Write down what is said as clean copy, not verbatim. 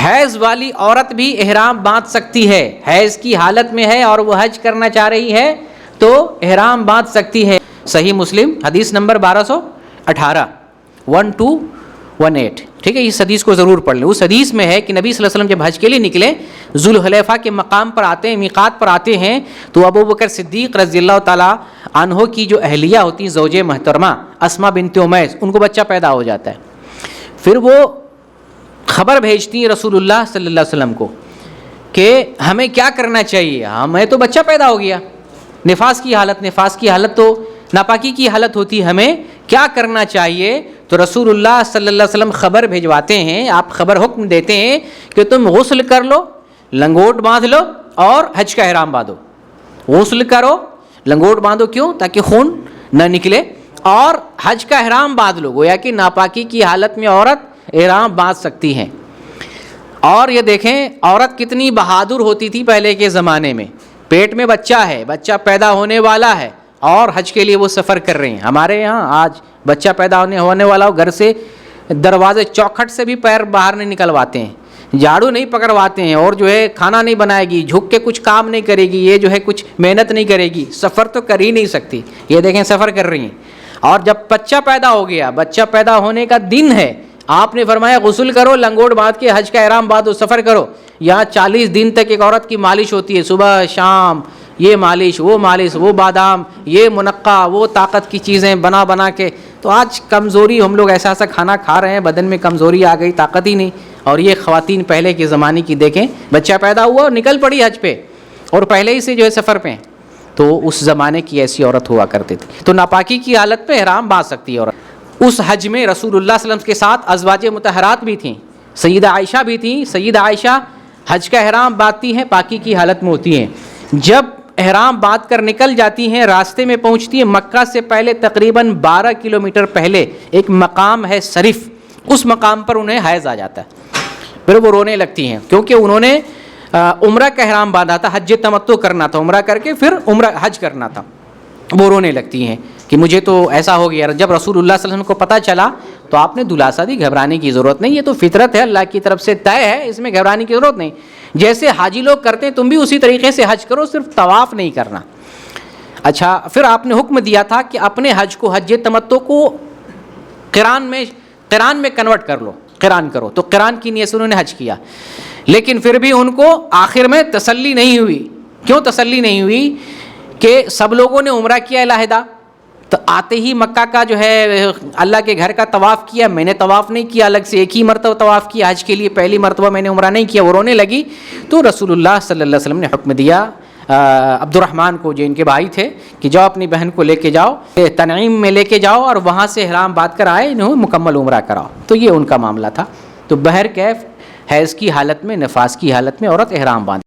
حیض والی عورت بھی احرام باندھ سکتی ہے، حیض کی حالت میں ہے اور وہ حج کرنا چاہ رہی ہے تو احرام باندھ سکتی ہے۔ صحیح مسلم حدیث نمبر 1218 1218، ٹھیک ہے، اس حدیث کو ضرور پڑھ لیں۔ اس حدیث میں ہے کہ نبی صلی اللہ علیہ وسلم جب حج کے لیے نکلے، ذوالحلیفہ کے مقام پر آتے ہیں، میقات پر آتے ہیں، تو ابو بکر صدیق رضی اللہ تعالیٰ عنہ کی جو اہلیہ ہوتی ہیں، زوجہ محترمہ اسماء بنت امیس، ان کو بچہ پیدا ہو جاتا ہے۔ پھر وہ خبر بھیجتی ہیں رسول اللہ صلی اللہ علیہ وسلم کو کہ ہمیں کیا کرنا چاہیے، ہمیں تو بچہ پیدا ہو گیا، نفاس کی حالت تو ناپاکی کی حالت ہوتی ہے، ہمیں کیا کرنا چاہیے؟ تو رسول اللہ صلی اللہ علیہ وسلم خبر بھیجواتے ہیں، آپ خبر حکم دیتے ہیں کہ تم غسل کر لو، لنگوٹ باندھ لو اور حج کا احرام باندھو۔ غسل کرو، لنگوٹ باندھو، کیوں؟ تاکہ خون نہ نکلے، اور حج کا احرام باندھ لو۔ گویا کہ ناپاکی کی حالت میں عورت احرام باندھ سکتی ہیں۔ اور یہ دیکھیں عورت کتنی بہادر ہوتی تھی پہلے کے زمانے میں، پیٹ میں بچہ ہے، بچہ پیدا ہونے والا ہے اور حج کے لیے وہ سفر کر رہے ہیں۔ ہمارے یہاں آج بچہ پیدا ہونے والا ہو، گھر سے دروازے چوکھٹ سے بھی پیر باہر نہیں نکلواتے ہیں، جھاڑو نہیں پکڑواتے ہیں، اور جو ہے کھانا نہیں بنائے گی، جھک کے کچھ کام نہیں کرے گی، یہ جو ہے کچھ محنت نہیں کرے گی، سفر تو کر ہی نہیں سکتی۔ یہ دیکھیں سفر کر رہی ہیں، اور جب بچہ پیدا ہو گیا، بچہ پیدا ہونے کا دن ہے، آپ نے فرمایا غسل کرو، لنگوٹ باندھ کے حج کا احرام باندھو، سفر کرو۔ یہاں 40 دن تک ایک عورت کی مالش ہوتی ہے، صبح شام، یہ مالش، وہ بادام، یہ منقع، وہ طاقت کی چیزیں بنا کے۔ تو آج کمزوری، ہم لوگ ایسا کھانا کھا رہے ہیں، بدن میں کمزوری آ گئی، طاقت ہی نہیں۔ اور یہ خواتین پہلے کے زمانے کی دیکھیں، بچہ پیدا ہوا اور نکل پڑی حج پہ، اور پہلے ہی سے جو ہے سفر پہ ہیں۔ تو اس زمانے کی ایسی عورت ہوا کرتی تھی۔ تو ناپاکی کی حالت پہ احرام باندھ سکتی ہے عورت۔ اس حج میں رسول اللہ صلی اللہ علیہ وسلم کے ساتھ ازواج مطہرات بھی تھیں، سیدہ عائشہ بھی تھیں۔ سیدہ عائشہ حج کا احرام باندھتی ہیں، پاکی کی حالت میں ہوتی ہیں۔ جب احرام باندھ کر نکل جاتی ہیں، راستے میں پہنچتی ہیں، مکہ سے پہلے تقریباً 12 کلومیٹر پہلے ایک مقام ہے صرف، اس مقام پر انہیں حیض آ جاتا ہے۔ پھر وہ رونے لگتی ہیں، کیونکہ انہوں نے عمرہ کا احرام باندھا تھا، حج تمتع کرنا تھا، عمرہ کر کے پھر عمرہ حج کرنا تھا۔ وہ رونے لگتی ہیں کہ مجھے تو ایسا ہو گیا۔ جب رسول اللہ صلی اللہ علیہ وسلم کو پتہ چلا تو آپ نے دلاسا دی، گھبرانے کی ضرورت نہیں، یہ تو فطرت ہے، اللہ کی طرف سے طے ہے، اس میں گھبرانے کی ضرورت نہیں۔ جیسے حاجی لوگ کرتے ہیں تم بھی اسی طریقے سے حج کرو، صرف طواف نہیں کرنا۔ اچھا، پھر آپ نے حکم دیا تھا کہ اپنے حج کو، حج تمتع کو قران میں کنورٹ کر لو، قران کرو۔ تو قران کی نیت سے انہوں نے حج کیا، لیکن پھر بھی ان کو آخر میں تسلی نہیں ہوئی۔ کیوں تسلی نہیں ہوئی؟ کہ سب لوگوں نے عمرہ کیا علیحدہ، تو آتے ہی مکہ کا جو ہے اللہ کے گھر کا طواف کیا، میں نے طواف نہیں کیا، الگ سے ایک ہی مرتبہ طواف کیا حج کے لیے، پہلی مرتبہ میں نے عمرہ نہیں کیا۔ وہ رونے لگی تو رسول اللہ صلی اللہ علیہ وسلم نے حکم دیا عبد الرحمن کو، جو ان کے بھائی تھے، کہ جاؤ اپنی بہن کو لے کے جاؤ، تنعیم میں لے کے جاؤ، اور وہاں سے احرام باندھ کر آئے، انہیں مکمل عمرہ کراؤ۔ تو یہ ان کا معاملہ تھا۔ تو بہرکیف حیض کی حالت میں، نفاس کی حالت میں عورت احرام باندھ